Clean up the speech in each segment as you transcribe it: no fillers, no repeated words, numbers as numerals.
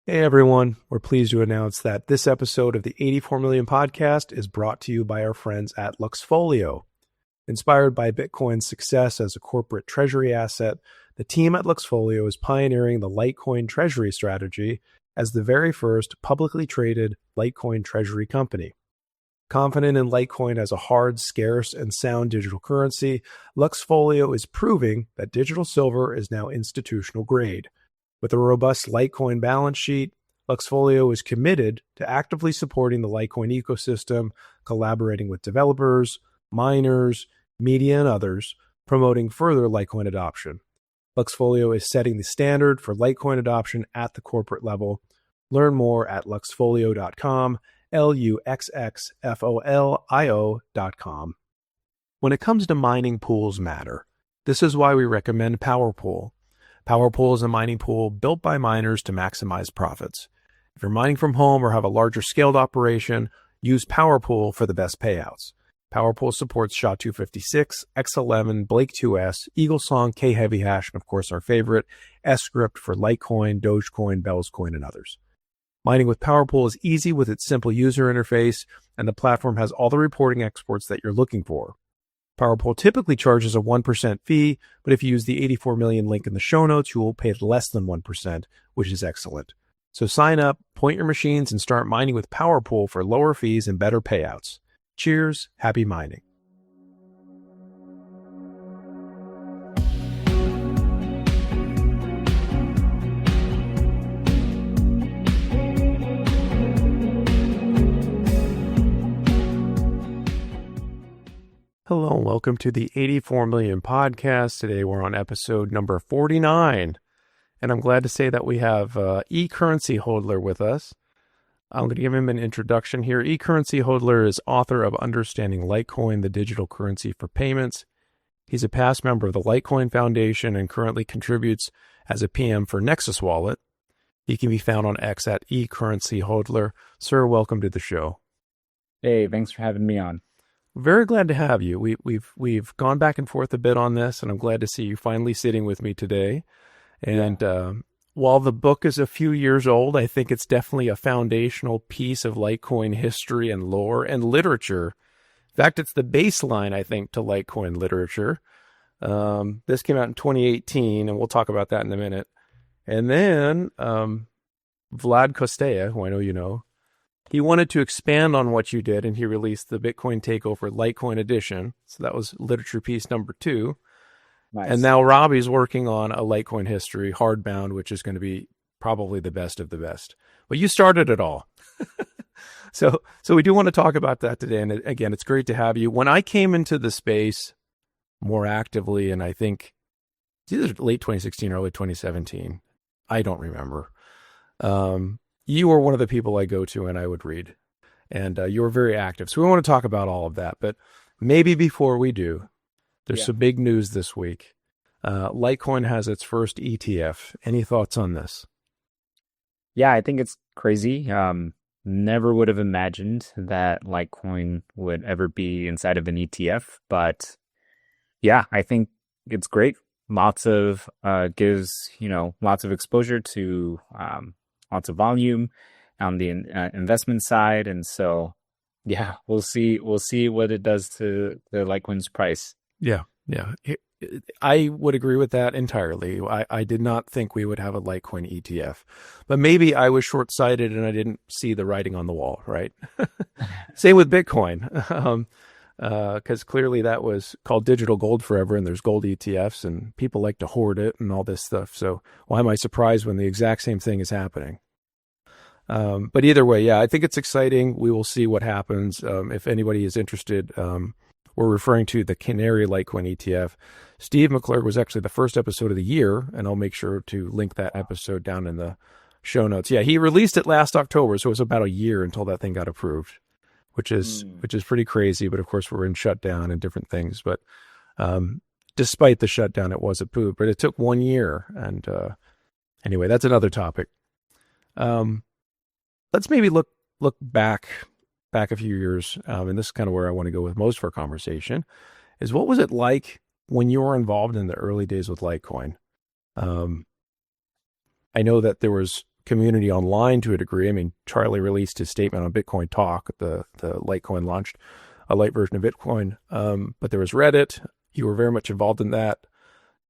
Hey everyone, we're pleased to announce that this episode of the 84 Million Podcast is brought to you by our friends at Luxfolio. Inspired by Bitcoin's success as a corporate treasury asset, the team at Luxfolio is pioneering the Litecoin treasury strategy as the very first publicly traded Litecoin treasury company. Confident in Litecoin as a hard, scarce, and sound digital currency, Luxfolio is proving that digital silver is now institutional grade. With a robust Litecoin balance sheet, Luxfolio is committed to actively supporting the Litecoin ecosystem, collaborating with developers, miners, media, and others, promoting further Litecoin adoption. Luxfolio is setting the standard for Litecoin adoption at the corporate level. Learn more at luxfolio.com, luxfolio.com. When it comes to mining, pools matter. This is why we recommend POWERPOOL. POWERPOOL is a mining pool built by miners to maximize profits. If you're mining from home or have a larger scaled operation, use POWERPOOL for the best payouts. POWERPOOL supports SHA-256, X11, Blake 2S, EagleSong, K-Heavy Hash, and of course our favorite, S-CRYPT for Litecoin, Dogecoin, Bellscoin, and others. Mining with POWERPOOL is easy with its simple user interface, and the platform has all the reporting exports that you're looking for. POWERPOOL typically charges a 1% fee, but if you use the 84 million link in the show notes, you will pay less than 1%, which is excellent. So sign up, point your machines, and start mining with POWERPOOL for lower fees and better payouts. Cheers, happy mining. Hello and welcome to the 84 Million Podcast. Today we're on episode number 49, and I'm glad to say that we have Ecurrencyhodler with us. I'm going to give him an introduction here. Ecurrencyhodler is author of Understanding Litecoin, the Digital Currency for Payments. He's a past member of the Litecoin Foundation and currently contributes as a PM for Nexus Wallet. He can be found on X at Ecurrencyhodler. Sir, welcome to the show. Hey, thanks for having me on. Very glad to have you. We've gone back and forth a bit on this, and I'm glad to see you finally sitting with me today. And while the book is a few years old, I think it's definitely a foundational piece of Litecoin history and lore and literature. In fact, it's the baseline, I think, to Litecoin literature. This came out in 2018, and we'll talk about that in a minute. And then Vlad Costea, who I know you know, he wanted to expand on what you did, and he released the Bitcoin Takeover Litecoin Edition. So that was literature piece number 2. Nice. And now Robbie's working on a Litecoin history, hardbound, which is going to be probably the best of the best. But you started it all. So we do want to talk about that today. And again, it's great to have you. When I came into the space more actively, and I think it's either late 2016 or early 2017, I don't remember. You were one of the people I go to and I would read, and you were very active. So we want to talk about all of that, but maybe before we do, there's some big news this week. Litecoin has its first ETF. Any thoughts on this? Yeah, I think it's crazy. Never would have imagined that Litecoin would ever be inside of an ETF, but yeah, I think it's great. Lots of gives lots of exposure to lots of volume on the investment side, and so yeah, we'll see what it does to the Litecoin's price. Yeah. I would agree with that entirely. I did not think we would have a Litecoin ETF, but maybe I was short-sighted and I didn't see the writing on the wall, right? Same with Bitcoin, because clearly that was called digital gold forever, and there's gold ETFs, and people like to hoard it and all this stuff. So why am I surprised when the exact same thing is happening? But either way, yeah, I think it's exciting. We will see what happens. If anybody is interested, we're referring to the Canary Litecoin ETF. Steve McClure was actually the first episode of the year, and I'll make sure to link that episode down in the show notes. Yeah, he released it last October, so it was about a year until that thing got approved, which is pretty crazy. But of course, we're in shutdown and different things. But despite the shutdown, it was approved. But it took 1 year. And anyway, that's another topic. Let's maybe look back a few years, and this is kind of where I want to go with most of our conversation, is what was it like when you were involved in the early days with Litecoin? I know that there was community online to a degree. I mean, Charlie released his statement on Bitcoin Talk, the Litecoin launched a light version of Bitcoin. But there was Reddit. You were very much involved in that,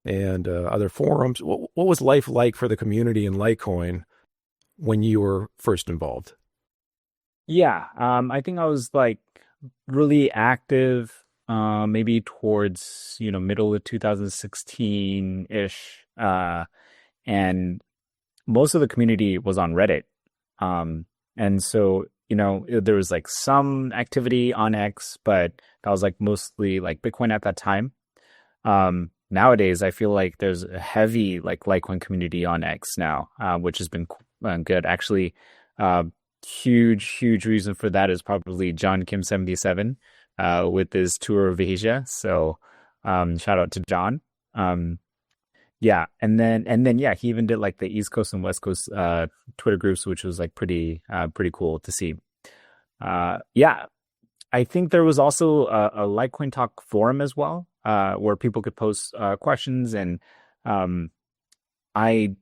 and other forums. What was life like for the community in Litecoin when you were first involved? Yeah, I think I was like really active, maybe towards, middle of 2016-ish. And most of the community was on Reddit. And so, there was like some activity on X, but that was like mostly like Bitcoin at that time. Nowadays, I feel like there's a heavy like Litecoin community on X now, which has been good. Actually, huge reason for that is probably John Kim 77 with his tour of Asia. So shout out to John. Yeah, and then yeah, he even did like the East Coast and West Coast Twitter groups, which was like pretty cool to see. Yeah, I think there was also a Litecoin Talk forum as well, where people could post questions, and I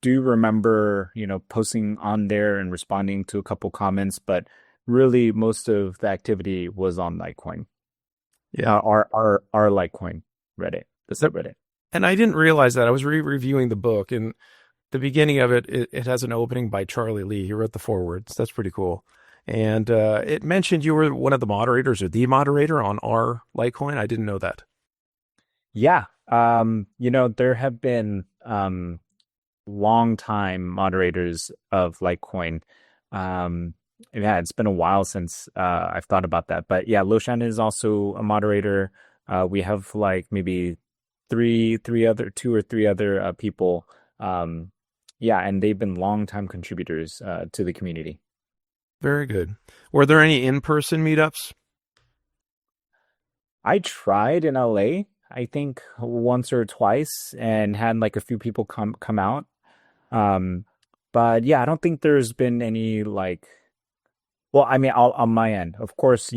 do remember, posting on there and responding to a couple comments, but really most of the activity was on Litecoin. Yeah, our Litecoin Reddit, the subreddit. And I didn't realize that. I was reviewing the book, and the beginning of it has an opening by Charlie Lee. He wrote the forewords. That's pretty cool. And it mentioned you were one of the moderators or the moderator on our Litecoin. I didn't know that. Yeah. There have been long time moderators of Litecoin. Yeah, it's been a while since I've thought about that. But yeah, Loshan is also a moderator. We have like maybe two or three other people. Yeah, and they've been long-time contributors to the community. Very good. Were there any in-person meetups? I tried in LA, I think once or twice, and had like a few people come out. But yeah, I don't think there's been any like, well, I mean, on my end, of course,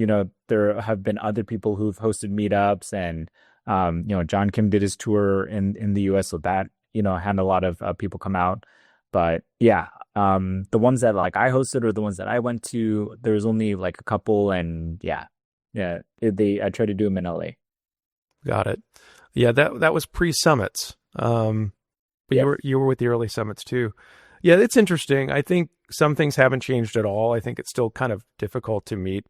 there have been other people who've hosted meetups, and John Kim did his tour in the US, so that, had a lot of people come out. But yeah, the ones that like I hosted or the ones that I went to, there was only like a couple, and yeah, I tried to do them in LA. Got it. Yeah, that was pre-summits. But Yep. you were with the early summits too. Yeah, it's interesting. I think some things haven't changed at all. I think it's still kind of difficult to meet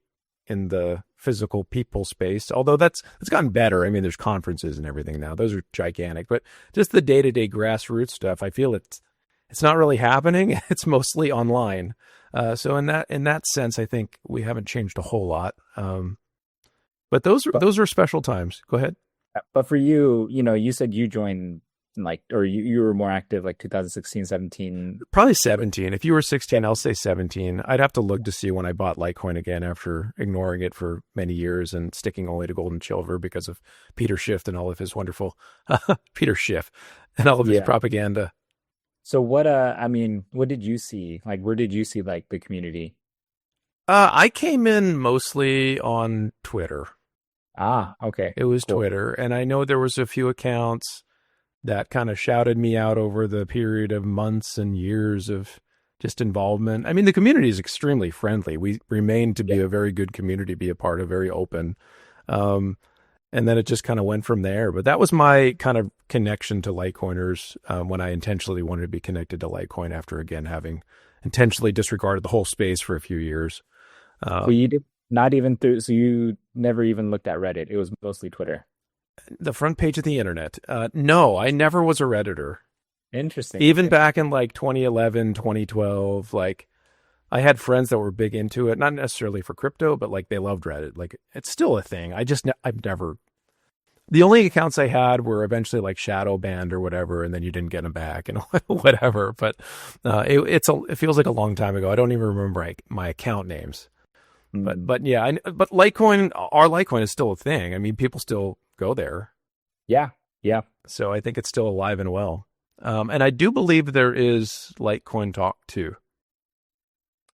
in the physical people space, although it's gotten better. I mean, there's conferences and everything now. Those are gigantic, but just the day-to-day grassroots stuff, I feel it's not really happening. It's mostly online. So in that sense, I think we haven't changed a whole lot. But those are special times. Go ahead. But for you, you said you joined like, or you were more active like 2016, 17. Probably 17. If you were 16, I'll say 17. I'd have to look to see when I bought Litecoin again after ignoring it for many years and sticking only to gold and silver because of Peter Schiff and all of his wonderful Peter Schiff and all of his propaganda. So what did you see? Like, where did you see like the community? I came in mostly on Twitter. Ah, okay. It was Cool. Twitter. And I know there was a few accounts that kind of shouted me out over the period of months and years of just involvement. I mean, the community is extremely friendly. We remain to be a very good community to be a part of, very open. And then it just kind of went from there. But that was my kind of connection to Litecoiners when I intentionally wanted to be connected to Litecoin after, again, having intentionally disregarded the whole space for a few years. Well, you did not even so you never even looked at Reddit. It was mostly Twitter. The front page of the internet. No, I never was a Redditor. Interesting. Even Okay. back in like 2011, 2012, like I had friends that were big into it, not necessarily for crypto, but like they loved Reddit. Like it's still a thing. I've never, the only accounts I had were eventually like shadow banned or whatever, and then you didn't get them back and whatever. But it feels like a long time ago. I don't even remember my account names. But yeah, but Litecoin, our Litecoin is still a thing. I mean, people still go there. Yeah. So I think it's still alive and well. And I do believe there is Litecoin Talk too.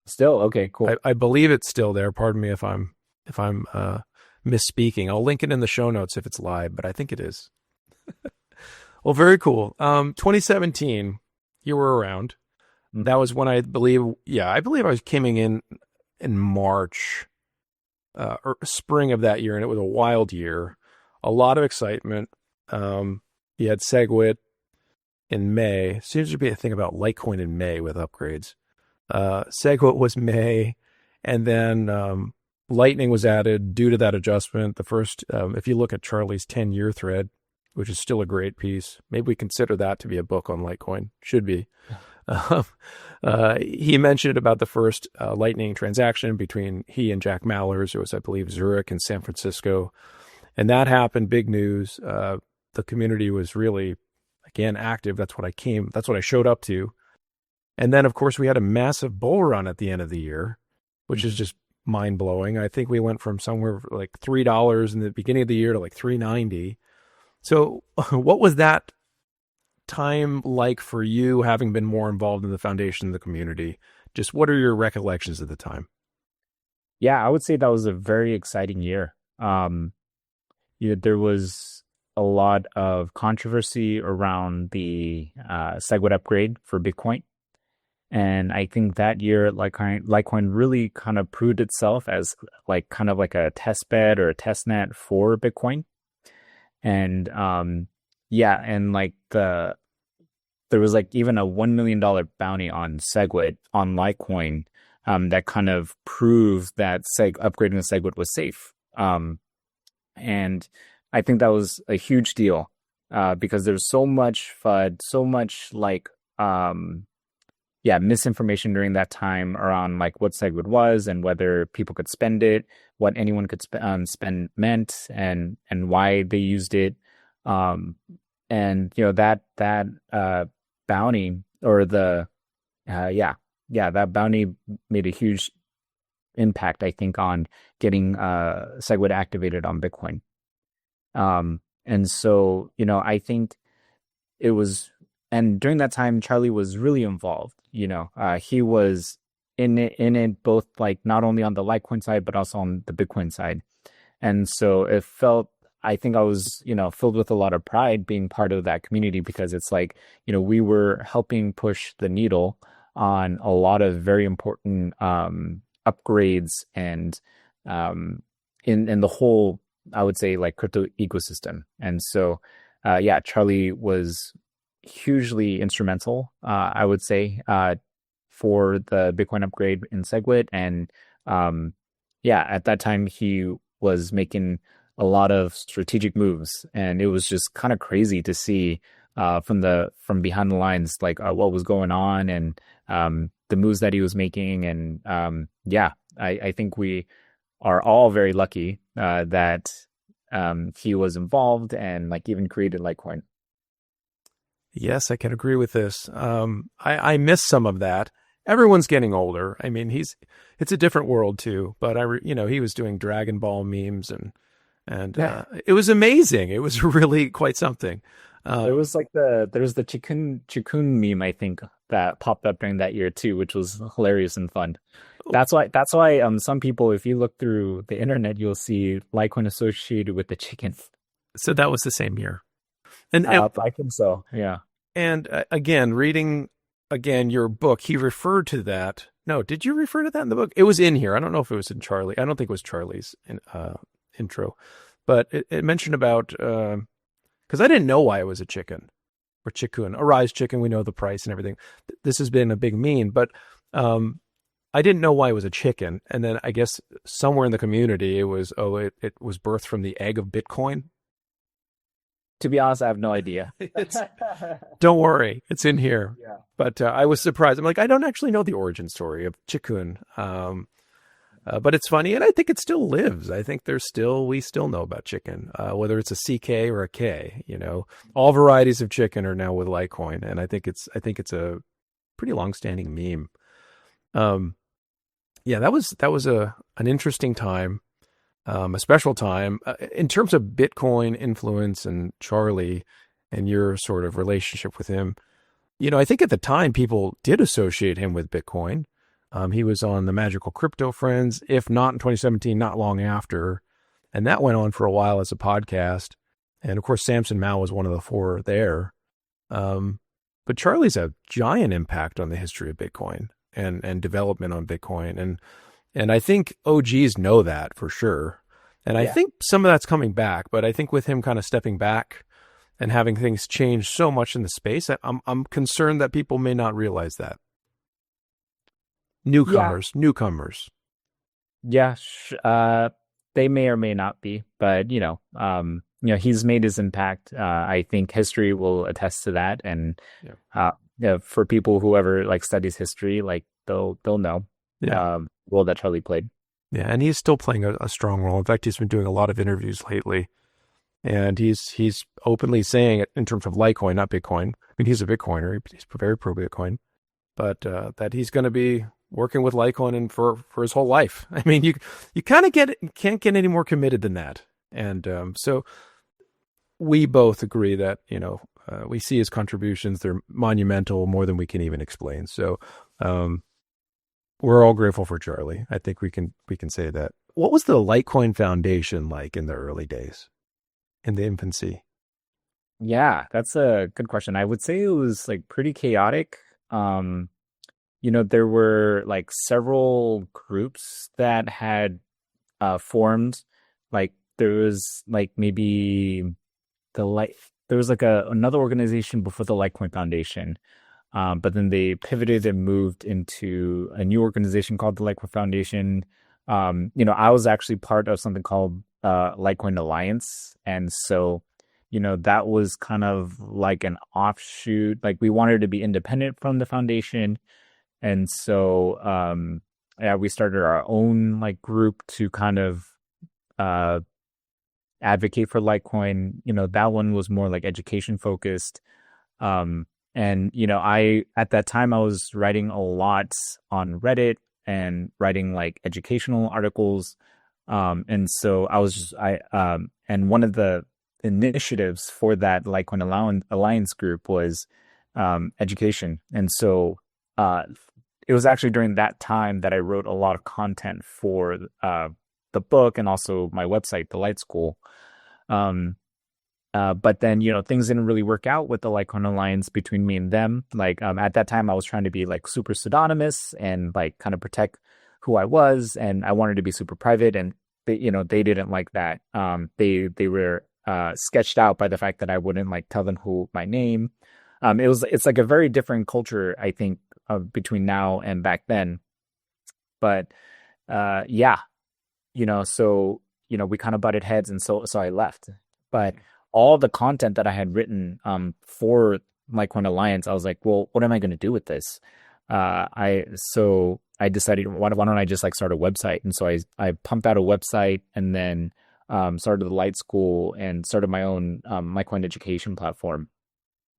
Still, okay, cool. I believe it's still there. Pardon me if I'm misspeaking. I'll link it in the show notes if it's live, but I think it is. Well, very cool. 2017, you were around. That was when I believe, I believe I was coming in March or spring of that year, and it was a wild year. A lot of excitement. You had SegWit in May. Seems to be a thing about Litecoin in May with upgrades. SegWit was May, and then Lightning was added due to that adjustment. The first, if you look at Charlie's 10-year thread, which is still a great piece, maybe we consider that to be a book on Litecoin. Should be. He mentioned about the first Lightning transaction between he and Jack Mallers. It was, I believe, Zurich and San Francisco. And that happened, big news. The community was really, again, active. That's what I showed up to. And then, of course, we had a massive bull run at the end of the year, which is just mind-blowing. I think we went from somewhere like $3 in the beginning of the year to like $3.90. So what was that time like for you, having been more involved in the foundation and the community? Just what are your recollections at the time? Yeah, I would say that was a very exciting year. There was a lot of controversy around the SegWit upgrade for Bitcoin. And I think that year, Litecoin really kind of proved itself as like kind of like a test bed or a test net for Bitcoin. And and like there was like even a $1 million bounty on SegWit on Litecoin that kind of proved that upgrading to SegWit was safe. And I think that was a huge deal because there's so much FUD, so much like misinformation during that time around like what SegWit was and whether people could spend it, what anyone could spend meant, and why they used it. And that bounty or that bounty made a huge impact, I think, on getting SegWit activated on Bitcoin. And so, I think it was, and during that time, Charlie was really involved. He was in it both like not only on the Litecoin side, but also on the Bitcoin side. And so it felt, I think I was, filled with a lot of pride being part of that community because it's like, we were helping push the needle on a lot of very important upgrades and in the whole, I would say, like crypto ecosystem. And so, Charlie was hugely instrumental, I would say, for the Bitcoin upgrade in SegWit. And at that time, he was making a lot of strategic moves, and it was just kind of crazy to see from behind the lines, like what was going on and the moves that he was making. And I think we are all very lucky that he was involved and like even created Litecoin. Yes, I can agree with this. I miss some of that. Everyone's getting older. I mean, it's a different world too, but he was doing Dragon Ball memes and it was amazing. It was really quite something. There was the Chikun meme, I think, that popped up during that year too, which was hilarious and fun. That's why some people, if you look through the internet, you'll see Litecoin associated with the chicken. So that was the same year. And I think so. Yeah. And again, reading your book, he referred to that. No, did you refer to that in the book? It was in here. I don't know if it was in Charlie. I don't think it was Charlie's intro, but it mentioned about, because I didn't know why it was a chicken or chikun, a rise chicken. We know the price and everything. This has been a big meme, but I didn't know why it was a chicken. And then I guess somewhere in the community, it was birthed from the egg of Bitcoin. To be honest, I have no idea. Don't worry, it's in here. Yeah. But I was surprised. I'm like, I don't actually know the origin story of chikun. But it's funny, and I think it still lives. I think we still know about chicken, whether it's a CK or a K. All varieties of chicken are now with Litecoin, and I think it's a pretty long-standing meme. That was an interesting time. A special time in terms of Bitcoin influence and Charlie and your sort of relationship with him. I think at the time people did associate him with Bitcoin. He was on the Magical Crypto Friends, if not in 2017, not long after. And that went on for a while as a podcast. And of course, Samson Mao was one of the four there. But Charlie's a giant impact on the history of Bitcoin and development on Bitcoin. And I think OGs know that for sure. And I Yeah. think some of that's coming back, but I think with him kind of stepping back and having things change so much in the space, I'm concerned that people may not realize that. Yeah. Newcomers. Yeah. They may or may not be, but he's made his impact. I think history will attest to that. And Yeah. for people whoever like studies history, like they'll know Yeah. role that Charlie played. Yeah. And he's still playing a strong role. In fact, he's been doing a lot of interviews lately. And he's openly saying it in terms of Litecoin, not Bitcoin. I mean, he's a Bitcoiner. He's very pro Bitcoin, but that he's going to be working with Litecoin and for his whole life. I mean, you kind of can't get any more committed than that. And so we both agree that we see his contributions; they're monumental, more than we can even explain. So we're all grateful for Charlie. I think we can say that. What was the Litecoin Foundation like in the early days? In the infancy? Yeah, that's a good question. I would say it was like pretty chaotic. There were like several groups that had formed. Like there was like maybe there was like another organization before the Litecoin Foundation. But then they pivoted and moved into a new organization called the Litecoin Foundation. I was actually part of something called Litecoin Alliance. And so, that was kind of like an offshoot. Like we wanted to be independent from the foundation. And so, we started our own like group to kind of advocate for Litecoin. That one was more like education focused. At that time I was writing a lot on Reddit and writing like educational articles. And so and one of the initiatives for that Litecoin Alliance group was education. And so it was actually during that time that I wrote a lot of content for the book and also my website, the Light School. But then, things didn't really work out with the Litecoin Alliance between me and them. Like at that time, I was trying to be like super pseudonymous and like kind of protect who I was, and I wanted to be super private. And they didn't like that. They were sketched out by the fact that I wouldn't like tell them who my name. It's like a very different culture, I think, between now and back then. But so we kind of butted heads, and so I left. But all the content that I had written for Litecoin Alliance, I was like, well, what am I going to do with this? I decided, why don't I just like start a website? And so I pumped out a website and then started the Light School and started my own Litecoin education platform.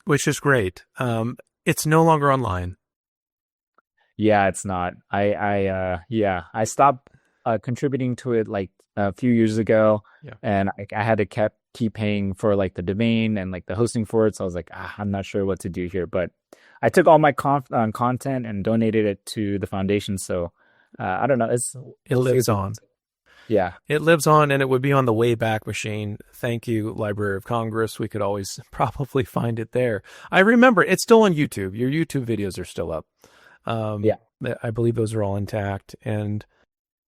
Which is great. It's no longer online. Yeah, it's not. I stopped contributing to it like a few years ago, and I had to keep paying for like the domain and like the hosting for it. So I was like, I'm not sure what to do here, but I took all my content and donated it to the foundation. So I don't know. It lives on. Yeah, it lives on, and it would be on the Wayback Machine. Thank you, Library of Congress. We could always probably find it there. I remember it's still on YouTube. Your YouTube videos are still up. I believe those are all intact. And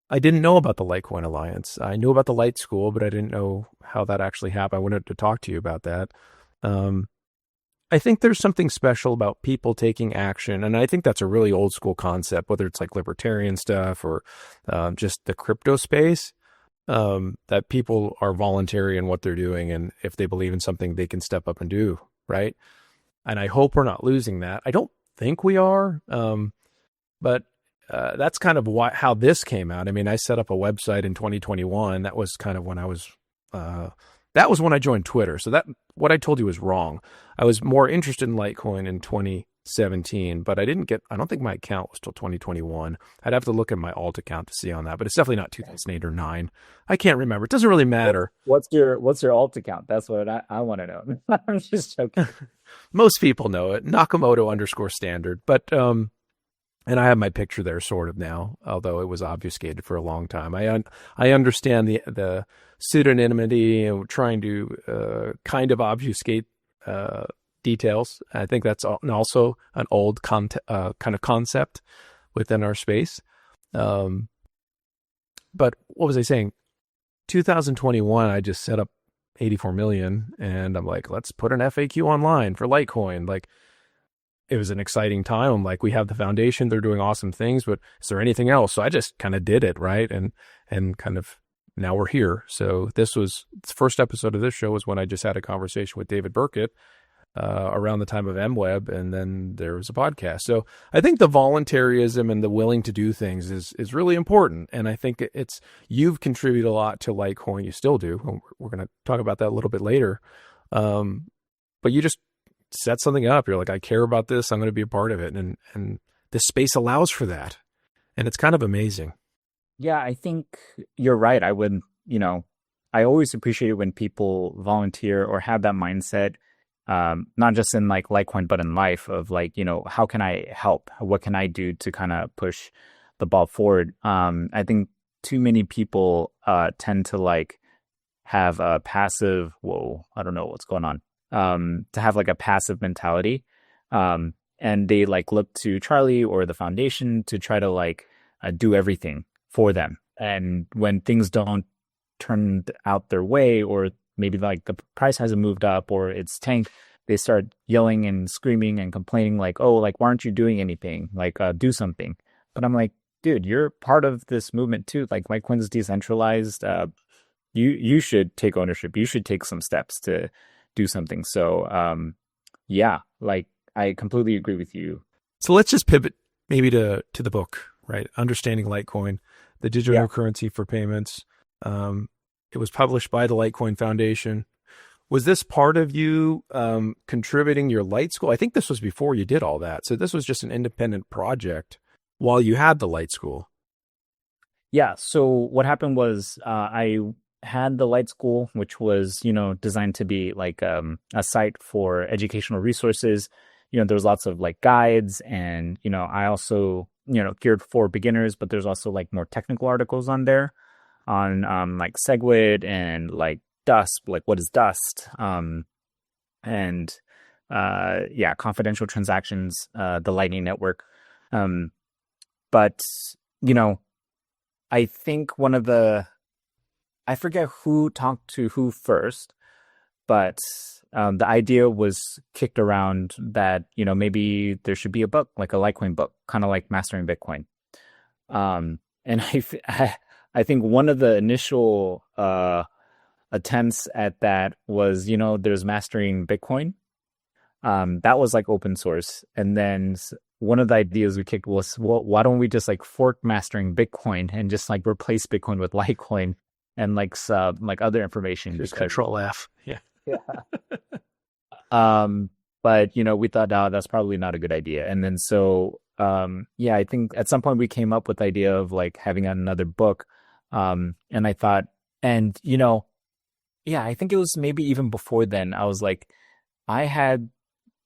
I didn't know about the Litecoin Alliance. I knew about the Light School, but I didn't know how that actually happened. I wanted to talk to you about that. I think there's something special about people taking action. And I think that's a really old school concept, whether it's like libertarian stuff or just the crypto space, that people are voluntary in what they're doing. And if they believe in something, they can step up and do, right? And I hope we're not losing that. I don't think we are, but that's kind of how this came out. I mean, I set up a website in 2021. That was kind of when that was when I joined Twitter. So what I told you was wrong. I was more interested in Litecoin in 2017, but I don't think my account was till 2021. I'd have to look at my alt account to see on that, but it's definitely not 2008 or 9. I can't remember. It doesn't really matter. What's your alt account? That's what I want to know. I'm just joking. Most people know it. Nakamoto_standard. But, and I have my picture there sort of now, although it was obfuscated for a long time. I understand the pseudonymity and trying to kind of obfuscate details. I think that's also an old kind of concept within our space. But what was I saying? 2021, I just set up 84 million and I'm like, let's put an FAQ online for Litecoin. Like, it was an exciting time. I'm like, we have the foundation, they're doing awesome things, but is there anything else? So I just kind of did it, right? And kind of now we're here. So this was the first episode of this show was when I just had a conversation with David Burkett around the time of MWeb, and then there was a podcast. So I think the voluntarism and the willing to do things is really important. And I think you've contributed a lot to Litecoin. You still do. We're going to talk about that a little bit later. But you just set something up. You're like, I care about this. I'm going to be a part of it. And this space allows for that. And it's kind of amazing. Yeah, I think you're right. I would, I always appreciate it when people volunteer or have that mindset, not just in like Litecoin, but in life of like, how can I help? What can I do to kind of push the ball forward? I think too many people tend to like have a passive, I don't know what's going on, to have like a passive mentality. And they like look to Charlie or the foundation to try to like do everything for them. And when things don't turn out their way, or maybe like the price hasn't moved up or it's tanked, they start yelling and screaming and complaining like, oh, like, why aren't you doing anything? Like, do something. But I'm like, dude, you're part of this movement too. Like, Litecoin's decentralized. You should take ownership. You should take some steps to do something. So, yeah, like, I completely agree with you. So let's just pivot maybe to the book, right? Understanding Litecoin, the digital currency for payments. It was published by the Litecoin Foundation. Was this part of you contributing your Light School? I think this was before you did all that. So this was just an independent project while you had the Light School. Yeah. So what happened was I had the Light School, which was, designed to be like a site for educational resources. There was lots of like guides and, I also, geared for beginners, but there's also like more technical articles on there on like S-CRYPT and like Dust, like what is Dust? And confidential transactions, the Lightning Network. But, I think I forget who talked to who first, but the idea was kicked around that, maybe there should be a book, like a Litecoin book, kind of like Mastering Bitcoin. And I think one of the initial attempts at that was, there's Mastering Bitcoin. That was like open source. And then one of the ideas we kicked was, well, why don't we just like fork Mastering Bitcoin and just like replace Bitcoin with Litecoin and like like other information. Just Control F. Yeah. Yeah. But we thought, that's probably not a good idea. And then so I think at some point we came up with the idea of like having another book. And I thought, and I think it was maybe even before then, I was like, I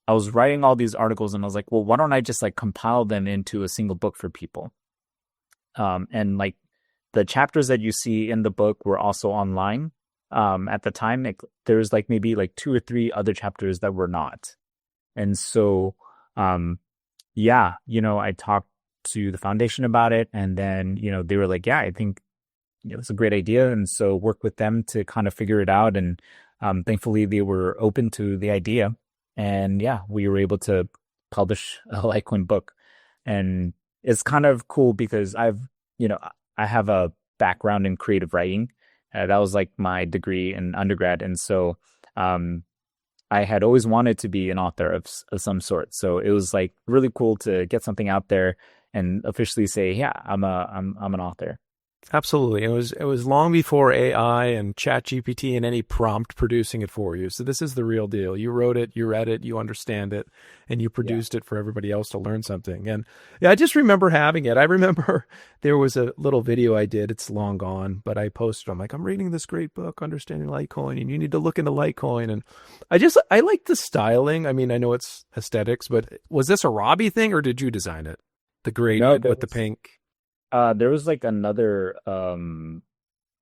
was writing all these articles and I was like, well, why don't I just like compile them into a single book for people? And like the chapters that you see in the book were also online. At the time, there was like maybe like 2 or 3 other chapters that were not. And so, I talked to the foundation about it, and then, they were like, yeah, I think it was a great idea. And so work with them to kind of figure it out. And thankfully they were open to the idea. And we were able to publish a Litecoin book. And it's kind of cool because I have a background in creative writing. That was like my degree in undergrad. And so I had always wanted to be an author of some sort. So it was like really cool to get something out there and officially say, yeah, I'm an author. Absolutely. It was long before AI and ChatGPT and any prompt producing it for you. So this is the real deal. You wrote it, you read it, you understand it, and you produced it for everybody else to learn something. And I just remember having it. I remember there was a little video I did. It's long gone, but I posted, I'm like, I'm reading this great book, Understanding Litecoin, and you need to look into Litecoin. And I like the styling. I mean, I know it's aesthetics, but was this a Robbie thing or did you design it? The gray with the pink. There was like another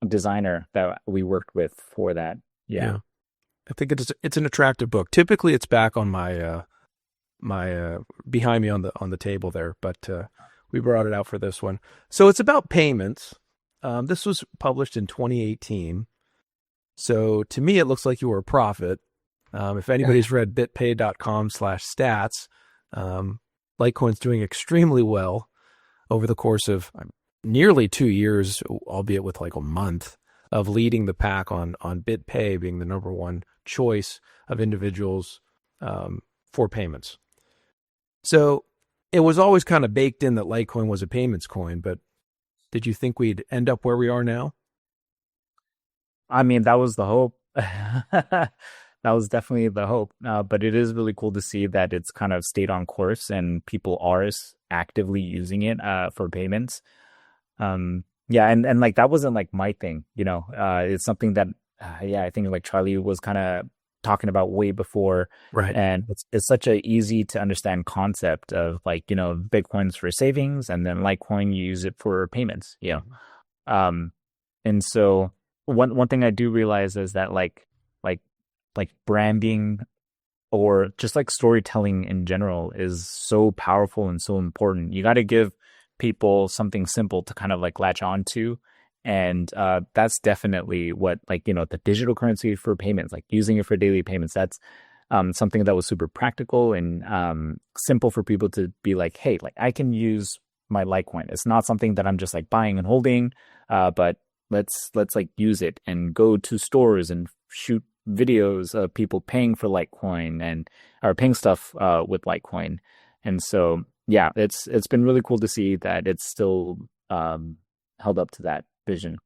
designer that we worked with for that. Yeah. I think it's an attractive book. Typically, it's back on my behind me on the table there, but we brought it out for this one. So it's about payments. This was published in 2018. So to me, it looks like you were a prophet. If anybody's read bitpay.com/stats, Litecoin's doing extremely well over the course of nearly 2 years, albeit with like a month of leading the pack on BitPay being the number one choice of individuals for payments. So it was always kind of baked in that Litecoin was a payments coin, but did you think we'd end up where we are now? I mean, that was the hope. That was definitely the hope. But it is really cool to see that it's kind of stayed on course and people are actively using it for payments. Yeah, and like that wasn't like my thing, you know. It's something that yeah, I think like Charlie was kind of talking about way before. Right. And it's such a easy to understand concept of like, you know, Bitcoin's for savings and then Litecoin you use it for payments, you know. And so one thing I do realize is that like branding or just like storytelling in general is so powerful and so important. You got to give people something simple to kind of like latch on to. And that's definitely what, like, you know, the digital currency for payments, like using it for daily payments, that's something that was super practical and simple for people to be like, hey, like I can use my Litecoin. It's not something that I'm just like buying and holding, but let's like use it and go to stores and shoot videos of people paying for Litecoin and or paying stuff with Litecoin. And so yeah, it's been really cool to see that it's still held up to that vision.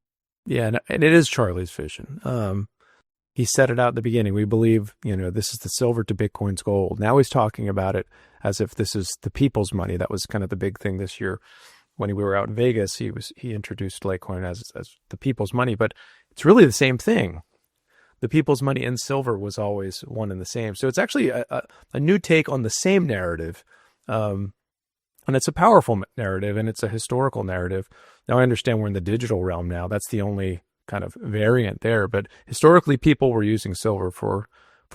Yeah, and it is Charlie's vision. He said it out at the beginning. We believe, you know, this is the silver to Bitcoin's gold. Now he's talking about it as if this is the people's money. That was kind of the big thing this year when we were out in Vegas. He introduced Litecoin as the people's money, but it's really the same thing. The people's money in silver was always one and the same. So it's actually a new take on the same narrative. And it's a powerful narrative and it's a historical narrative. Now I understand we're in the digital realm now. That's the only kind of variant there. But historically, people were using silver for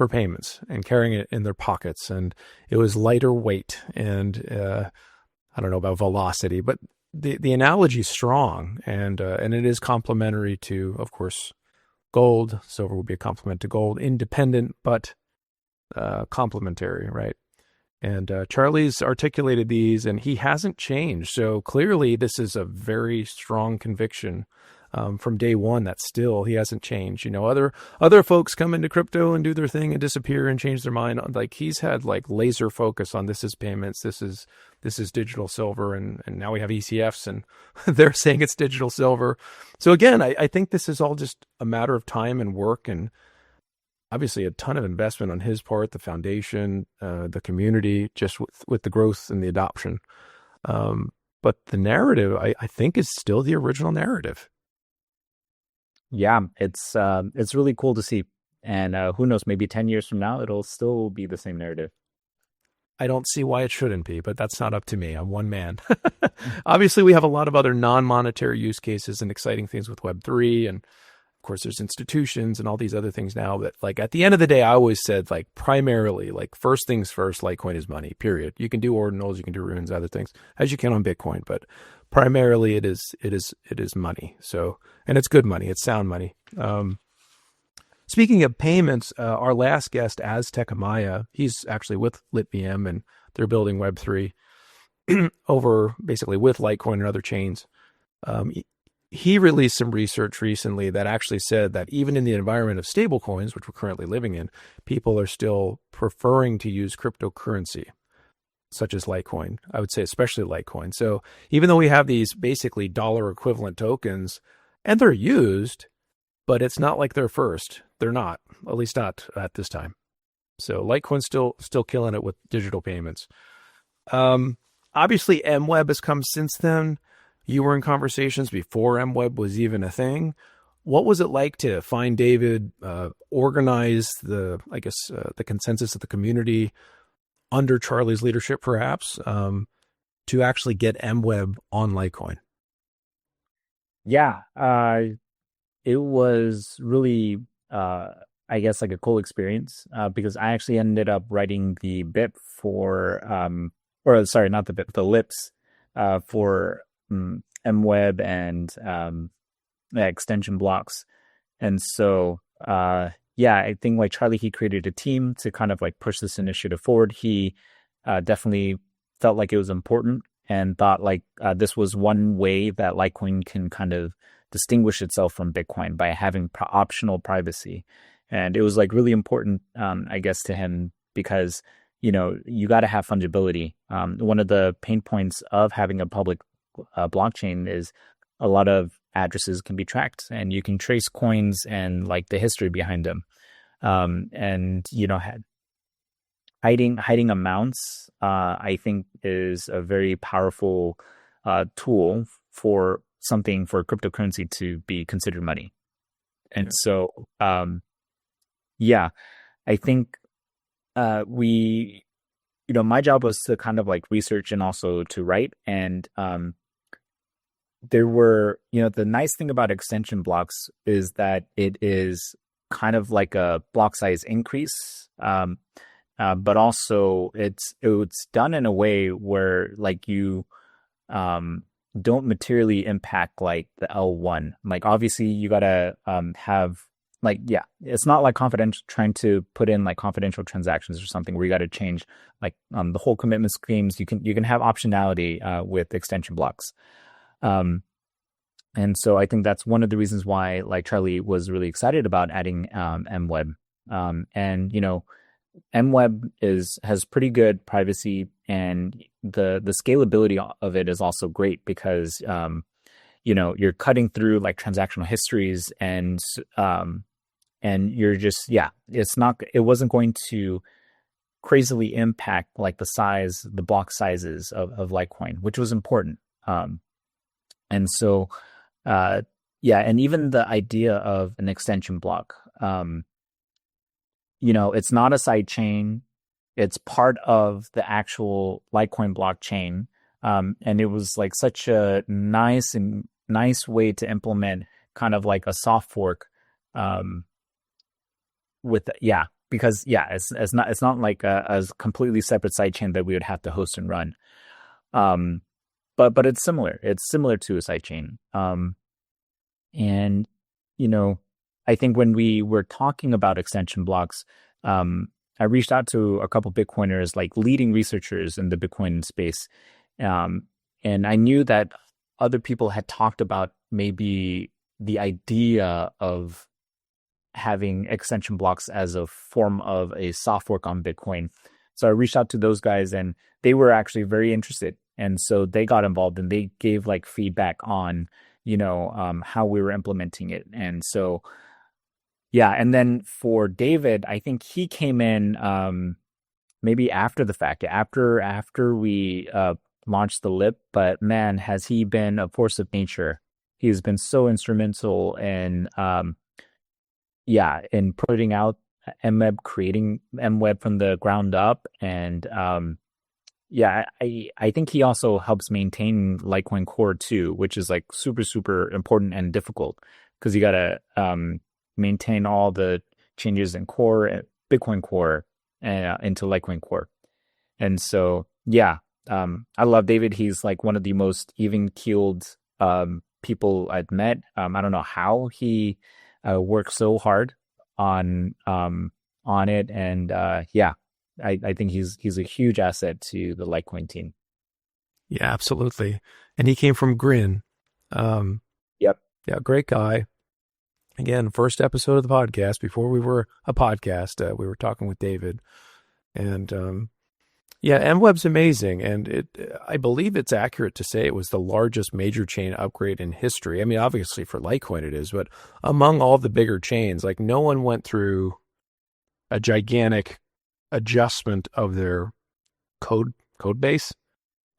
payments and carrying it in their pockets. And it was lighter weight and I don't know about velocity, but the analogy is strong and it is complementary to, of course, gold. Silver would be a complement to gold, independent, but complementary, right? And Charlie's articulated these and he hasn't changed. So clearly this is a very strong conviction from day one that still he hasn't changed. You know, other folks come into crypto and do their thing and disappear and change their mind. Like he's had like laser focus on this is payments, this is digital silver, and now we have ECFs and they're saying it's digital silver. So again, I think this is all just a matter of time and work and obviously a ton of investment on his part, the foundation, the community, just with the growth and the adoption. But the narrative, I think, is still the original narrative. Yeah, it's really cool to see. And who knows, maybe 10 years from now, it'll still be the same narrative. I don't see why it shouldn't be, but that's not up to me. I'm one man. Obviously, we have a lot of other non-monetary use cases and exciting things with Web3. And of course, there's institutions and all these other things now that, like, at the end of the day, I always said, like, primarily, like, first things first, Litecoin is money, period. You can do ordinals, you can do runes, other things, as you can on Bitcoin, but primarily it is money. So, and it's good money. It's sound money. Speaking of payments, our last guest, Aztec Amaya, he's actually with LitVM and they're building Web3 over basically with Litecoin and other chains. He released some research recently that actually said that even in the environment of stablecoins, which we're currently living in, people are still preferring to use cryptocurrency, such as Litecoin. I would say especially Litecoin. So even though we have these basically dollar equivalent tokens, and they're used, but it's not like they're first. They're not, at least not at this time. So Litecoin's still killing it with digital payments. Obviously, MWeb has come since then. You were in conversations before MWeb was even a thing. What was it like to find David, organize the consensus of the community under Charlie's leadership, perhaps, to actually get MWeb on Litecoin? Yeah, it was really I guess like a cool experience because I actually ended up writing the bit for or sorry, not the bit, the lips for MWeb and extension blocks. And so yeah, I think like Charlie, he created a team to kind of like push this initiative forward. He definitely felt like it was important and thought like this was one way that Litecoin can kind of distinguish itself from Bitcoin by having optional privacy. And it was like really important, I guess, to him because, you know, you got to have fungibility. One of the pain points of having a public blockchain is a lot of addresses can be tracked and you can trace coins and like the history behind them. And, you know, hiding amounts, I think is a very powerful tool for something for cryptocurrency to be considered money. And so, yeah, I think we, you know, my job was to kind of like research and also to write. And there were, you know, the nice thing about extension blocks is that it is kind of like a block size increase. But also it's done in a way where like you don't materially impact like the L1. Like obviously you gotta have like yeah, it's not like confidential trying to put in like confidential transactions or something where you got to change like the whole commitment schemes. You can have optionality with extension blocks. And so I think that's one of the reasons why like Charlie was really excited about adding MWeb. And you know, MWeb has pretty good privacy, and the scalability of it is also great because you know, you're cutting through like transactional histories and you're just yeah, it wasn't going to crazily impact like the block sizes of Litecoin, which was important. And so yeah, and even the idea of an extension block, you know, it's not a side chain. It's part of the actual Litecoin blockchain. And it was like such a nice way to implement kind of like a soft fork with yeah, because yeah, it's not like a completely separate sidechain that we would have to host and run. But it's similar. It's similar to a sidechain. And you know, I think when we were talking about extension blocks, I reached out to a couple Bitcoiners, like leading researchers in the Bitcoin space, and I knew that other people had talked about maybe the idea of having extension blocks as a form of a soft fork on Bitcoin. So I reached out to those guys and they were actually very interested. And so they got involved and they gave like feedback on, you know, how we were implementing it. And so, yeah. And then for David, I think he came in maybe after the fact, after we launched the lip, but man, has he been a force of nature. He's been so instrumental in yeah, in putting out MWeb, creating MWeb from the ground up. And yeah, I think he also helps maintain Litecoin Core too, which is like super important and difficult because you got to maintain all the changes in Core, Bitcoin Core, into Litecoin Core. And so, yeah, I love David. He's like one of the most even-keeled people I've met. I don't know how he worked so hard on it, and yeah, I think he's a huge asset to the Litecoin team. Yeah, absolutely. And he came from Grin. Yep. Yeah, great guy. Again, first episode of the podcast before we were a podcast. We were talking with David, and yeah, MWeb's amazing, and I believe it's accurate to say it was the largest major chain upgrade in history. I mean, obviously for Litecoin it is, but among all the bigger chains, like no one went through a gigantic adjustment of their code base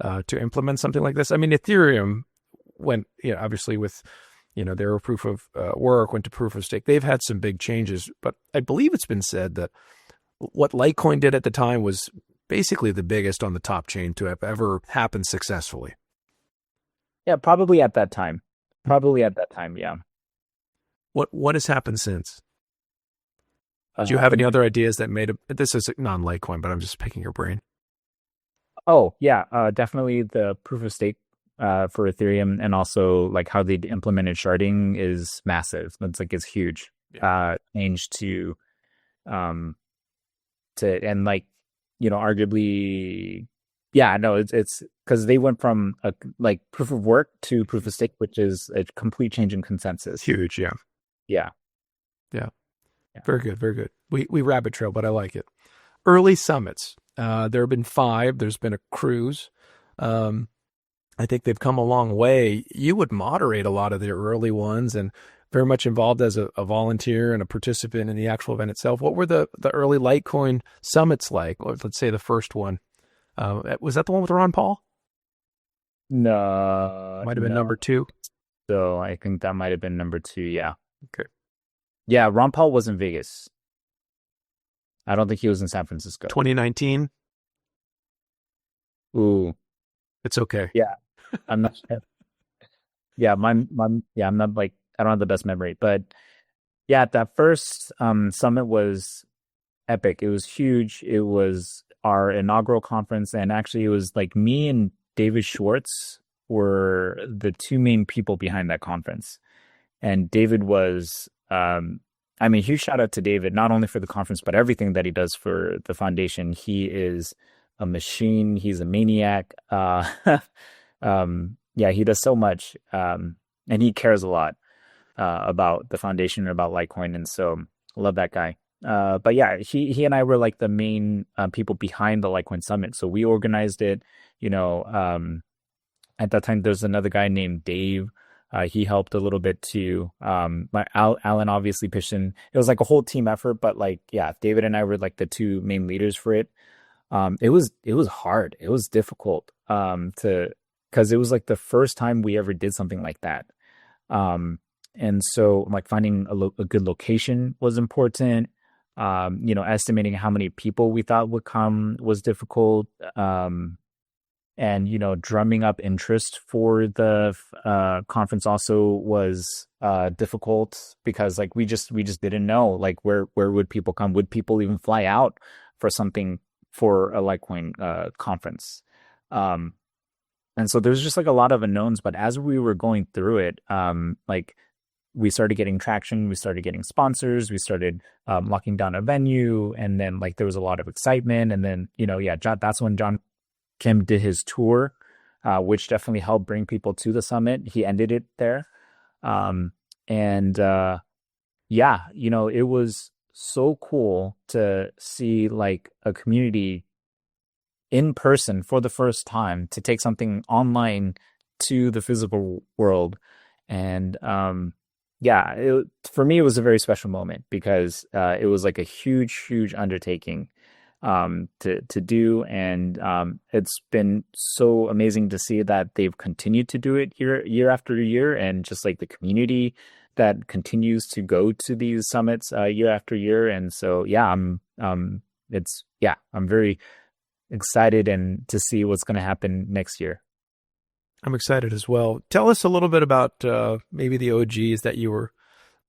to implement something like this. I mean, Ethereum went, you know, obviously with, you know, their proof of work went to proof of stake. They've had some big changes, but I believe it's been said that what Litecoin did at the time was basically the biggest on the top chain to have ever happened successfully. Yeah, probably at that time. Yeah. What has happened since? Do you have any other ideas that made this is non-Litecoin, but I'm just picking your brain. Oh, yeah, definitely the proof of stake for Ethereum, and also like how they implemented sharding is massive. It's huge. Yeah. Change um and like, arguably, yeah, no, it's because they went from a like proof of work to proof of stake, which is a complete change in consensus. Huge, yeah. Yeah, Yeah. yeah. Very good, very good. We rabbit trail, but I like it. Early summits. There have been 5. There's been a cruise. Um, I think they've come a long way. You would moderate a lot of the early ones and very much involved as a volunteer and a participant in the actual event itself. What were the early Litecoin summits like? Or let's say the first one. Was that the one with Ron Paul? No, Might have been no. number 2. So I think that might have been number 2. Yeah, Okay. yeah. Ron Paul was in Vegas. I don't think he was in San Francisco. 2019. Ooh, It's okay. yeah. I'm not. Yeah, yeah. I'm not like, I don't have the best memory, but yeah, that first summit was epic. It was huge. It was our inaugural conference, and actually, it was like me and David Schwartz were the 2 main people behind that conference. And David was, I mean, huge shout out to David, not only for the conference, but everything that he does for the foundation. He is a machine. He's a maniac. Yeah, he does so much. And he cares a lot about the foundation and about Litecoin. And so I love that guy. But yeah, he and I were like the main people behind the Litecoin Summit. So we organized it. At that time, there's another guy named Dave. He helped a little bit too. Alan obviously pitched in. It was like a whole team effort, but like, yeah, David and I were like the 2 main leaders for it. It was hard. It was difficult because it was like the first time we ever did something like that. And so like finding a good location was important. Estimating how many people we thought would come was difficult. And drumming up interest for the conference also was difficult, because like we just didn't know like where would people come? Would people even fly out for something, for a Litecoin conference? And so there's just like a lot of unknowns. But as we were going through it, like we started getting traction, we started getting sponsors, we started locking down a venue, and then like there was a lot of excitement. And then that's when John Kim did his tour, which definitely helped bring people to the summit. He ended it there. It was so cool to see like a community in person for the first time, to take something online to the physical world. And for me, it was a very special moment, because it was like a huge undertaking to do, and it's been so amazing to see that they've continued to do it year after year, and just like the community that continues to go to these summits year after year. And so I'm very excited and to see what's going to happen next year. I'm excited as well. Tell us a little bit about maybe the OGs that you were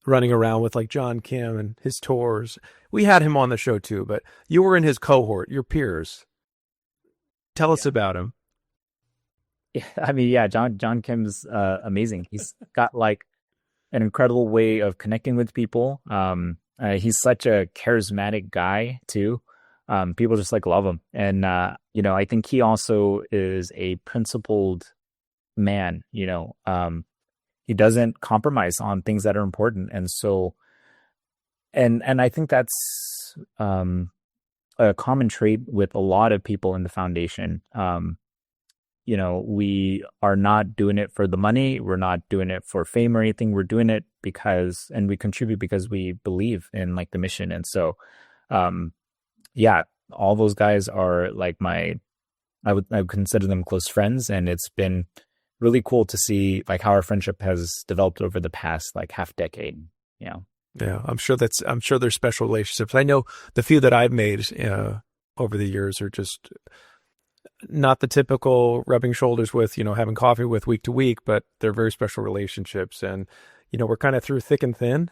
running around with, like John Kim and his tours. We had him on the show too, but you were in his cohort, your peers. Tell us about him. Yeah, I mean, yeah, John Kim's amazing. He's got like an incredible way of connecting with people. He's such a charismatic guy too. People just like love him. And I think he also is a principled man. He doesn't compromise on things that are important. And so, and I think that's a common trait with a lot of people in the foundation. We are not doing it for the money. We're not doing it for fame or anything. We're doing it and we contribute because we believe in like the mission. And so, all those guys are like I would consider them close friends. And it's been really cool to see like how our friendship has developed over the past like half decade. Yeah, I'm sure there's special relationships. I know the few that I've made over the years are just not the typical rubbing shoulders with, having coffee with week to week, but they're very special relationships. And, we're kind of through thick and thin,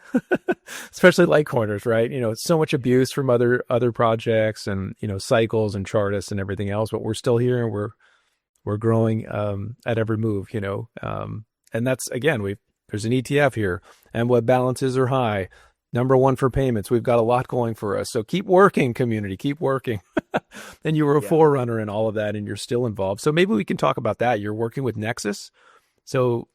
especially Litecoiners, right? It's so much abuse from other projects and, cycles and chartists and everything else, but we're still here and we're growing at every move, and that's, again, there's an ETF here and web balances are high. Number one for payments. We've got a lot going for us. So keep working, community, keep working. And you were a forerunner in all of that and you're still involved. So maybe we can talk about that. You're working with Nexus. So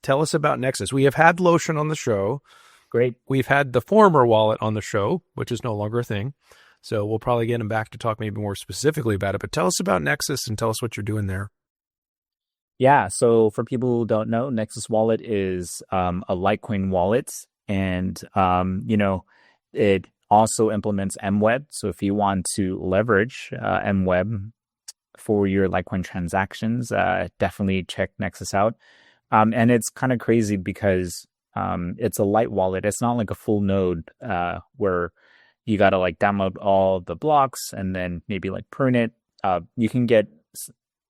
tell us about Nexus. We have had Lotion on the show. Great. We've had the former wallet on the show, which is no longer a thing. So we'll probably get him back to talk maybe more specifically about it. But tell us about Nexus and tell us what you're doing there. Yeah. So for people who don't know, Nexus Wallet is a Litecoin wallet. And, it also implements MWeb. So if you want to leverage MWeb for your Litecoin transactions, definitely check Nexus out. And it's kind of crazy because it's a light wallet. It's not like a full node where you got to like download all the blocks and then maybe like prune it. You can get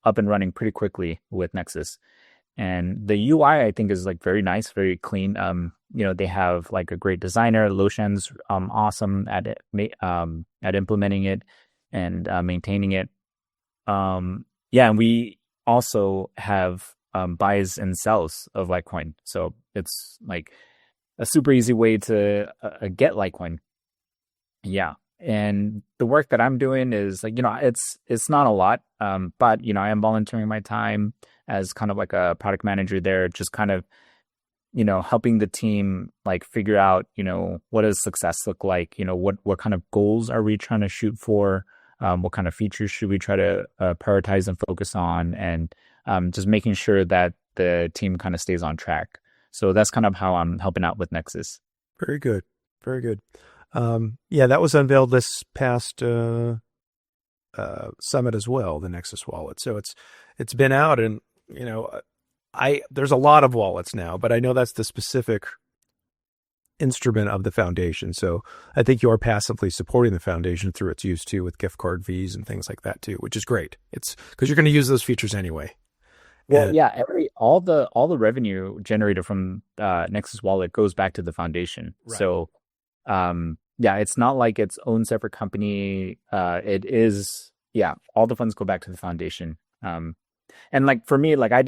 up and running pretty quickly with Nexus. And the UI, I think, is like very nice, very clean. They have like a great designer. Loshan's awesome at it, at implementing it and maintaining it. And we also have buys and sells of Litecoin. So it's like a super easy way to get Litecoin. Yeah. And the work that I'm doing is like, it's not a lot, but, I am volunteering my time as kind of like a product manager there, just kind of, helping the team like figure out, what does success look like? What kind of goals are we trying to shoot for? What kind of features should we try to prioritize and focus on? And just making sure that the team kind of stays on track. So that's kind of how I'm helping out with Nexus. Very good. Very good. That was unveiled this past summit as well, the Nexus wallet. So it's been out and, there's a lot of wallets now, but I know that's the specific instrument of the foundation. So I think you are passively supporting the foundation through its use too, with gift card fees and things like that too, which is great. It's because you're going to use those features anyway. Well, all the revenue generated from Nexus Wallet goes back to the foundation. Right. So, it's not like its own separate company. It is, all the funds go back to the foundation. And like for me, like I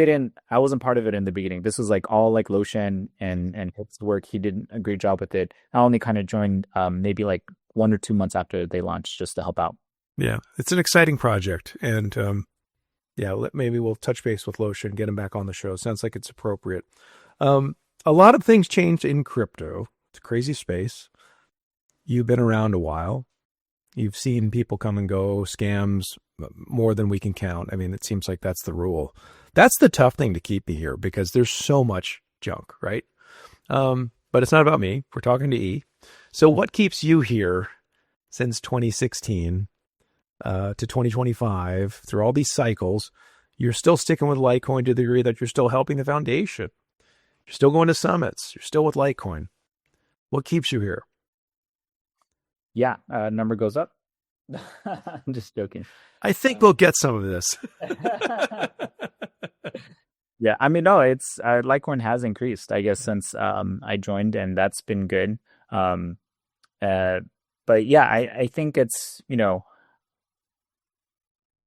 wasn't part of it in the beginning. This was like all like Loshan and his work. He did a great job with it. I only kind of joined maybe like 1 or 2 months after they launched just to help out. Yeah, it's an exciting project. And maybe we'll touch base with Loshan, get him back on the show. Sounds like it's appropriate. A lot of things changed in crypto. It's a crazy space. You've been around a while. You've seen people come and go, scams, more than we can count. I mean, it seems like that's the rule. That's the tough thing to keep me here because there's so much junk, right? But it's not about me. We're talking to E. So what keeps you here since 2016 to 2025 through all these cycles? You're still sticking with Litecoin to the degree that you're still helping the foundation. You're still going to summits. You're still with Litecoin. What keeps you here? Yeah, number goes up. I'm just joking. I think we'll get some of this. Yeah, I mean, no, it's Litecoin has increased, I guess, since I joined, and that's been good. But yeah, I think it's,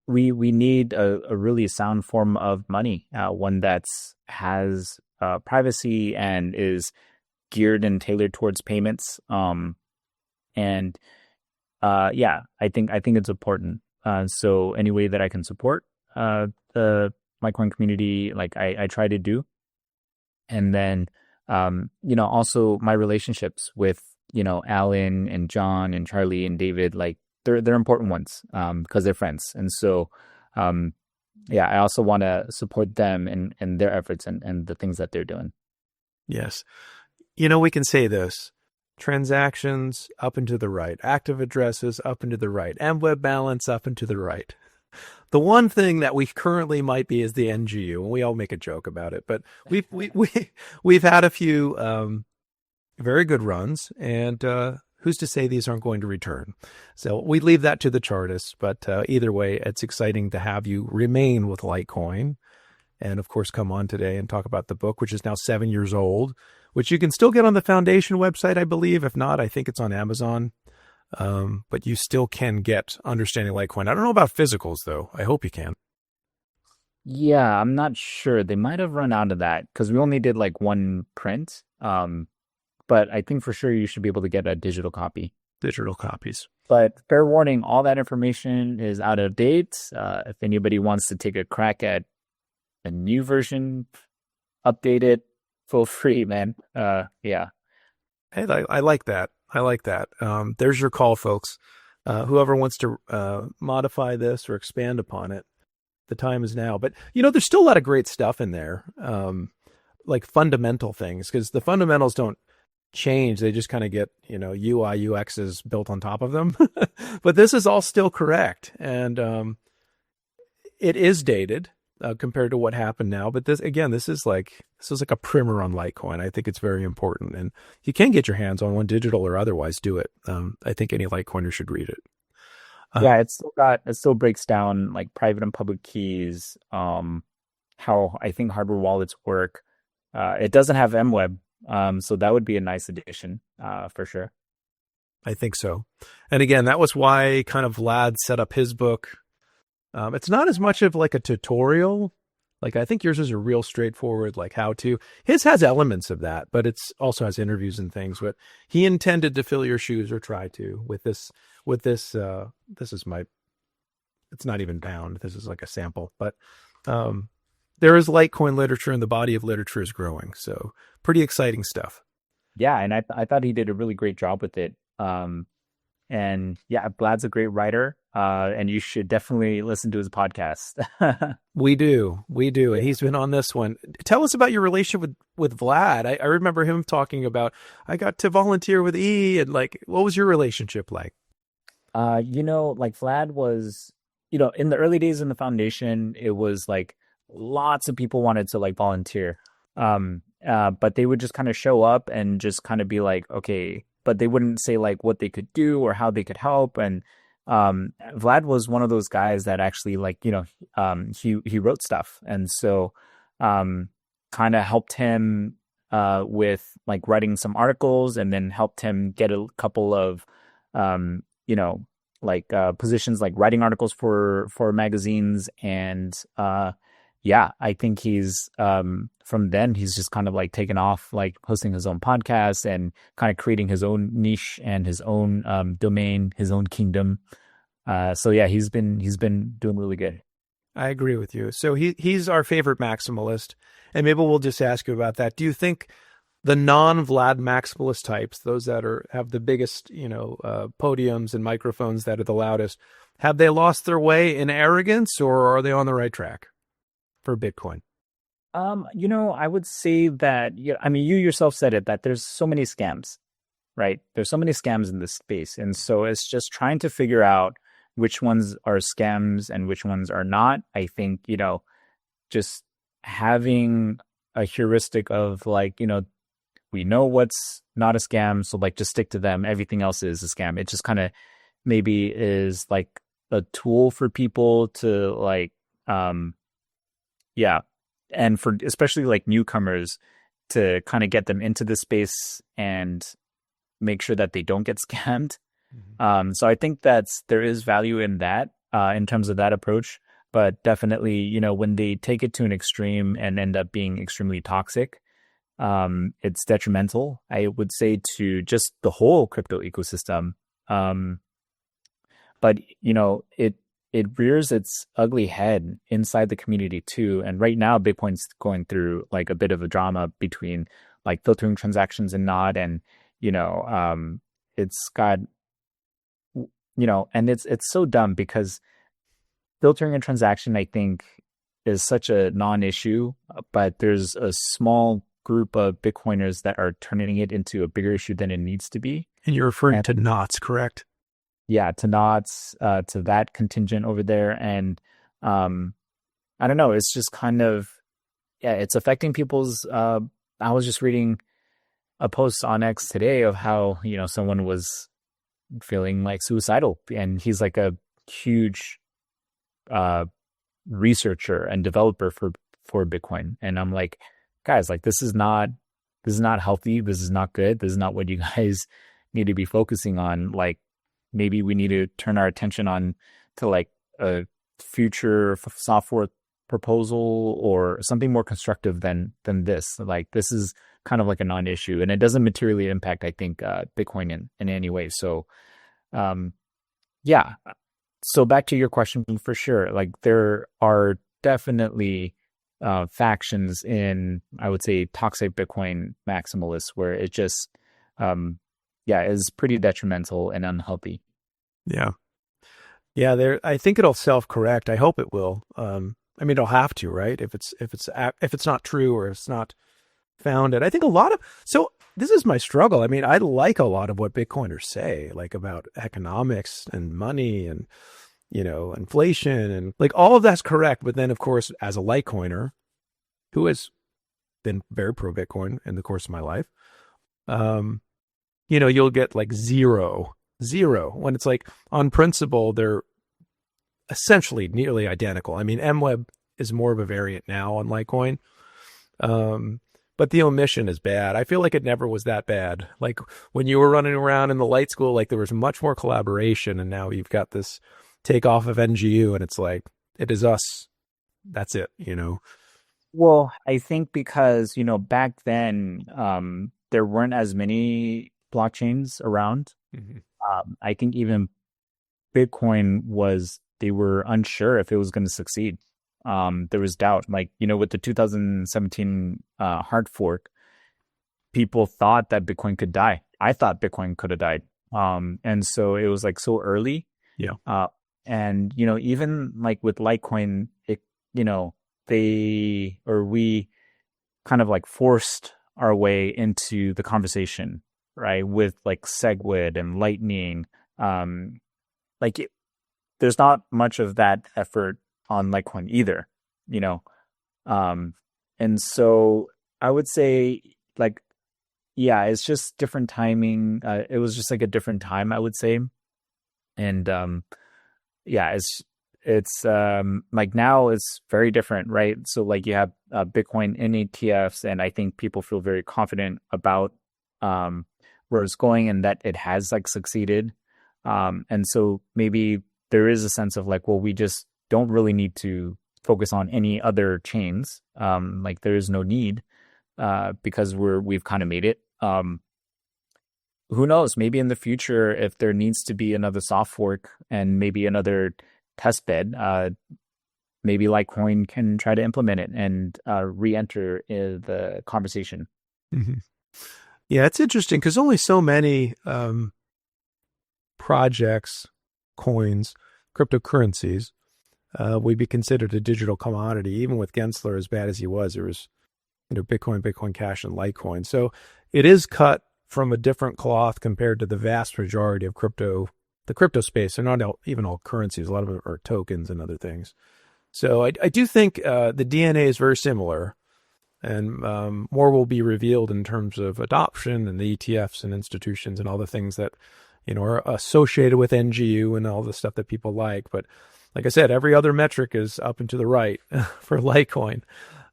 we need a really sound form of money, one that's has privacy and is geared and tailored towards payments. And I think it's important. So any way that I can support the Litecoin community, like I try to do. And then, also my relationships with, Alan and John and Charlie and David, like they're important ones because they're friends. And so, I also want to support them and their efforts and the things that they're doing. Yes. We can say this. Transactions up and to the right, active addresses up and to the right, and web balance up and to the right. The one thing that we currently might be is the NGU, and we all make a joke about it. But we've had a few very good runs, and who's to say these aren't going to return? So we leave that to the chartists, but either way, it's exciting to have you remain with Litecoin. And of course, come on today and talk about the book, which is now 7 years old, which you can still get on the foundation website, I believe. If not, I think it's on Amazon. But you still can get Understanding Litecoin. I don't know about physicals, though. I hope you can. Yeah, I'm not sure. They might have run out of that because we only did like one print. But I think for sure you should be able to get a digital copy. Digital copies. But fair warning, all that information is out of date. If anybody wants to take a crack at a new version, update it, feel free, man. Yeah. Hey, I like that. I like that. There's your call, folks. Whoever wants to modify this or expand upon it, the time is now. But, there's still a lot of great stuff in there, like fundamental things, because the fundamentals don't change. They just kind of get, UI, UXs built on top of them. But this is all still correct. And it is dated compared to what happened now. But this is like a primer on Litecoin. I think it's very important. And you can get your hands on one, digital or otherwise, do it. I think any Litecoiner should read it. Yeah, it still breaks down like private and public keys, how I think hardware wallets work. It doesn't have MWeb, so that would be a nice addition, for sure. I think so. And again, that was why kind of Vlad set up his book. It's not as much of like a tutorial. Like I think yours is a real straightforward, like how to. His has elements of that, but it's also has interviews and things. But he intended to fill your shoes, or try to, with this. This is my. It's not even bound. This is like a sample, but there is Litecoin literature, and the body of literature is growing. So pretty exciting stuff. Yeah, and I thought he did a really great job with it. And yeah, Vlad's a great writer, and you should definitely listen to his podcast. We do. And he's been on this one. Tell us about your relationship with Vlad. I remember him talking about, I got to volunteer with E, and like, what was your relationship like? Like Vlad was, in the early days in the foundation, it was like lots of people wanted to like volunteer. But they would just kind of show up and just kind of be like, okay, but they wouldn't say like what they could do or how they could help. And Vlad was one of those guys that actually like, he wrote stuff. And so kind of helped him with like writing some articles, and then helped him get a couple of, positions like writing articles for magazines. And yeah, I think he's from then he's just kind of like taken off, like hosting his own podcast and kind of creating his own niche and his own domain, his own kingdom. So yeah, he's been doing really good. I agree with you. So he's our favorite maximalist, and maybe we'll just ask you about that. Do you think the non-Vlad maximalist types, those that have the biggest, podiums and microphones that are the loudest, have they lost their way in arrogance, or are they on the right track for Bitcoin? I would say that, you yourself said it, that there's so many scams, right? There's so many scams in this space. And so it's just trying to figure out which ones are scams and which ones are not. I think, just having a heuristic of like, we know what's not a scam, so like just stick to them. Everything else is a scam. It just kind of maybe is like a tool for people to like, yeah. And for especially like newcomers to kind of get them into the space and make sure that they don't get scammed. Mm-hmm. So I think there is value in that, in terms of that approach, but definitely, when they take it to an extreme and end up being extremely toxic, it's detrimental, I would say, to just the whole crypto ecosystem. But it rears its ugly head inside the community too. And right now, Bitcoin's going through like a bit of a drama between like filtering transactions and not. And, it's got, and it's so dumb because filtering a transaction, I think, is such a non-issue, but there's a small group of Bitcoiners that are turning it into a bigger issue than it needs to be. And you're referring to knots, correct? Yeah, to knots, to that contingent over there. And I don't know, it's just kind of, yeah, it's affecting people's, I was just reading a post on X today of how, someone was feeling like suicidal. And he's like a huge uh, researcher and developer for Bitcoin. And I'm like, guys, like this is not healthy. This is not good. This is not what you guys need to be focusing on. Like maybe we need to turn our attention on to like a future software proposal or something more constructive than this. Like this is kind of like a non-issue, and it doesn't materially impact, I think, Bitcoin in any way. So yeah. So back to your question, for sure, like there are definitely factions in, I would say, toxic Bitcoin maximalists where it just is pretty detrimental and unhealthy. Yeah. Yeah, I think it'll self-correct. I hope it will. I mean, it'll have to, right? If it's not true or it's not founded. I think so this is my struggle. I mean, I like a lot of what Bitcoiners say, like about economics and money and, inflation and like all of that's correct. But then, of course, as a Litecoiner who has been very pro Bitcoin in the course of my life, you'll get like zero when it's like on principle, they're essentially nearly identical. I mean, MWeb is more of a variant now on Litecoin. But the omission is bad. I feel like it never was that bad. Like when you were running around in the light school, like there was much more collaboration, and now you've got this takeoff of NGU, and it's like, it is us. That's it, Well, I think because, back then, there weren't as many blockchains around. Mm-hmm. I think even Bitcoin they were unsure if it was going to succeed. There was doubt, like, with the 2017 hard fork, people thought that Bitcoin could die. I thought Bitcoin could have died. And so it was like so early. Yeah. And, even like with Litecoin, we kind of like forced our way into the conversation, right? With like SegWit and Lightning. There's not much of that effort on Litecoin either, and so I would say like, yeah, it's just different timing. It was just like a different time, I would say. And it's like now it's very different, right? So like you have Bitcoin in ETFs, and I think people feel very confident about where it's going and that it has like succeeded. And so maybe there is a sense of like, well, we just don't really need to focus on any other chains. Like there is no need because we've kind of made it. Who knows? Maybe in the future, if there needs to be another soft fork and maybe another test bed, maybe Litecoin can try to implement it and re-enter the conversation. Mm-hmm. Yeah, it's interesting because only so many projects, coins, cryptocurrencies would be considered a digital commodity. Even with Gensler, as bad as he was, there was Bitcoin, Bitcoin Cash, and Litecoin. So it is cut from a different cloth compared to the vast majority of the crypto space. They're not even all currencies. A lot of it are tokens and other things. So I do think the DNA is very similar, and more will be revealed in terms of adoption and the ETFs and institutions and all the things that are associated with NGU and all the stuff that people like. But like I said, every other metric is up and to the right for Litecoin.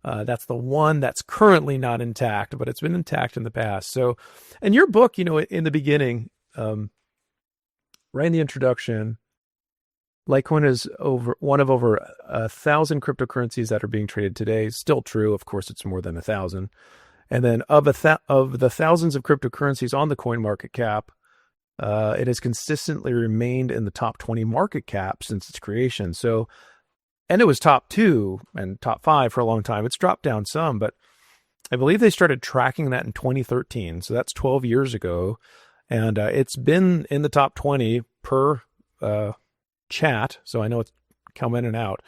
That's the one that's currently not intact, but it's been intact in the past. So, and your book, in the beginning, right in the introduction, Litecoin is one of over 1,000 cryptocurrencies that are being traded today. Still true. Of course, it's more than 1,000. And then of the thousands of cryptocurrencies on the coin market cap, it has consistently remained in the top 20 market cap since its creation. So, and it was top 2 and top 5 for a long time. It's dropped down some, but I believe they started tracking that in 2013. So that's 12 years ago. And it's been in the top 20 per chat. So I know it's come in and out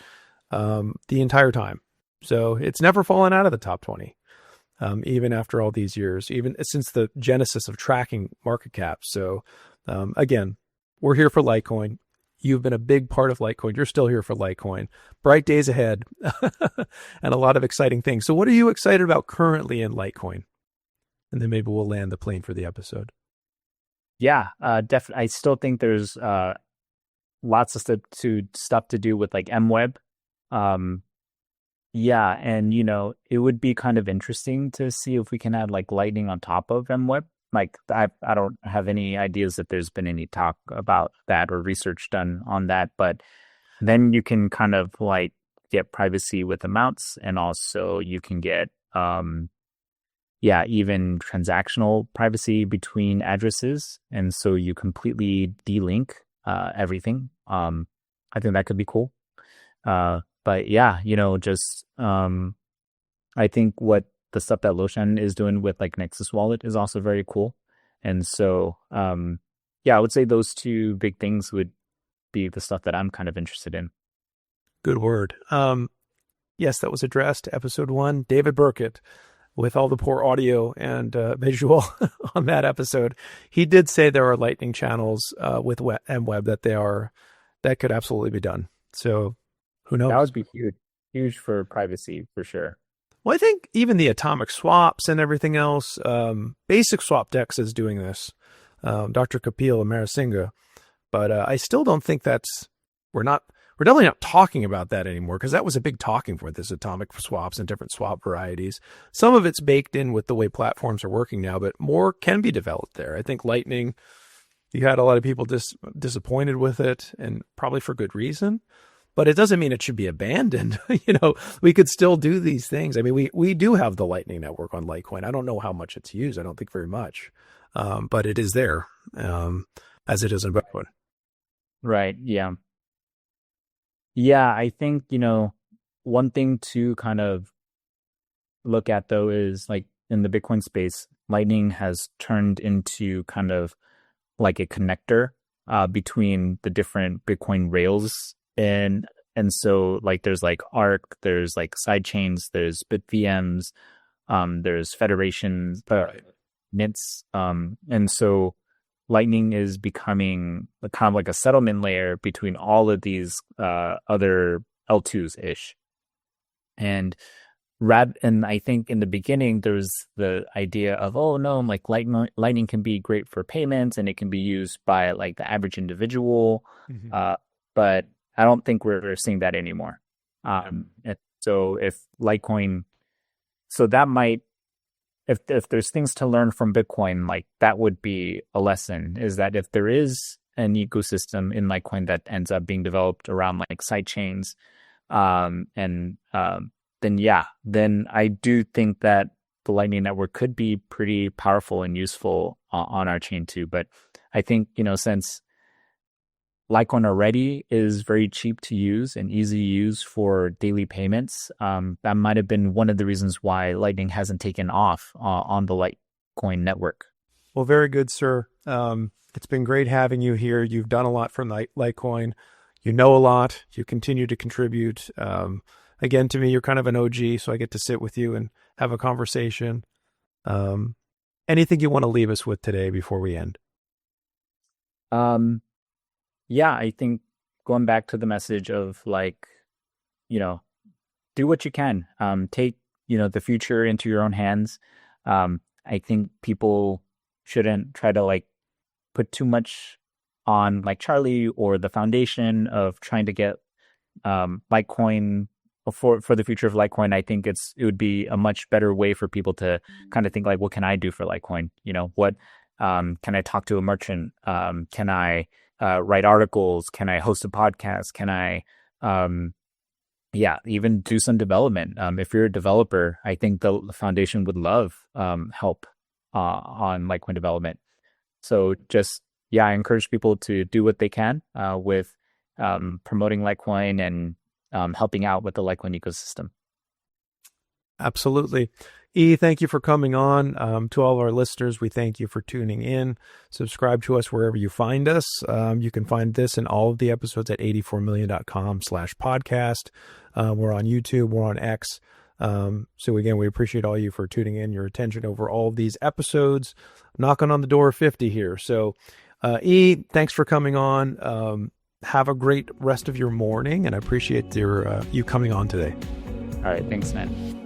the entire time. So it's never fallen out of the top 20, even after all these years, even since the genesis of tracking market caps. So again, we're here for Litecoin. You've been a big part of Litecoin. You're still here for Litecoin. Bright days ahead and a lot of exciting things. So what are you excited about currently in Litecoin? And then maybe we'll land the plane for the episode. Yeah, definitely. I still think there's lots of stuff to do with like MWeb. Um, yeah, and it would be kind of interesting to see if we can add like Lightning on top of MWeb. Like I don't have any ideas if there's been any talk about that or research done on that, but then you can kind of like get privacy with amounts, and also you can get even transactional privacy between addresses, and so you completely delink everything. I think that could be cool. But yeah, I think what the stuff that Loshan is doing with like Nexus Wallet is also very cool. And so, I would say those two big things would be the stuff that I'm kind of interested in. Good word. Yes, that was addressed. Episode 1, David Burkett, with all the poor audio and visual on that episode. He did say there are Lightning channels with MWeb that could absolutely be done. So who knows? That would be huge for privacy for sure. Well, I think even the atomic swaps and everything else, Basic Swap Dex is doing this, Dr. Kapil and Marasinga, but I still don't think we're definitely not talking about that anymore, because that was a big talking point, this atomic swaps and different swap varieties. Some of it's baked in with the way platforms are working now, but more can be developed there. I think Lightning, you had a lot of people disappointed with it, and probably for good reason. But it doesn't mean it should be abandoned. We could still do these things. I mean, we do have the Lightning Network on Litecoin. I don't know how much it's used. I don't think very much. But it is there, as it is in Bitcoin. Right. Yeah. Yeah, I think, one thing to kind of look at though is like in the Bitcoin space, Lightning has turned into kind of like a connector between the different Bitcoin rails. And so like there's like Arc, there's like sidechains, there's BitVMs, there's federations, NITs. And so Lightning is becoming kind of like a settlement layer between all of these other L2s-ish. And I think in the beginning there was the idea of, oh no, like Lightning can be great for payments and it can be used by like the average individual. Mm-hmm. But I don't think we're seeing that anymore. So if Litecoin, so that might, if there's things to learn from Bitcoin, like that would be a lesson, is that if there is an ecosystem in Litecoin that ends up being developed around like sidechains, then I do think that the Lightning Network could be pretty powerful and useful on our chain too. But I think, since Litecoin already is very cheap to use and easy to use for daily payments, that might have been one of the reasons why Lightning hasn't taken off on the Litecoin network. Well, very good, sir. It's been great having you here. You've done a lot for Litecoin. You know a lot. You continue to contribute. Again, to me, you're kind of an OG, so I get to sit with you and have a conversation. Anything you want to leave us with today before we end? Yeah, I think going back to the message of like, do what you can. Take, the future into your own hands. I think people shouldn't try to like put too much on like Charlie or the foundation of trying to get Litecoin for the future of Litecoin. I think it would be a much better way for people to kind of think like, what can I do for Litecoin? What can I talk to a merchant? Can I write articles? Can I host a podcast? Can I, even do some development? If you're a developer, I think the foundation would love help on Litecoin development. So just, I encourage people to do what they can with promoting Litecoin and helping out with the Litecoin ecosystem. Absolutely. E, thank you for coming on. To all of our listeners, we thank you for tuning in. Subscribe to us wherever you find us. You can find this and all of the episodes at 84million.com/podcast. We're on YouTube. We're on X. So again, we appreciate all you for tuning in, your attention over all of these episodes. Knocking on the door of 50 here. So E, thanks for coming on. Have a great rest of your morning, and I appreciate you coming on today. All right. Thanks, man.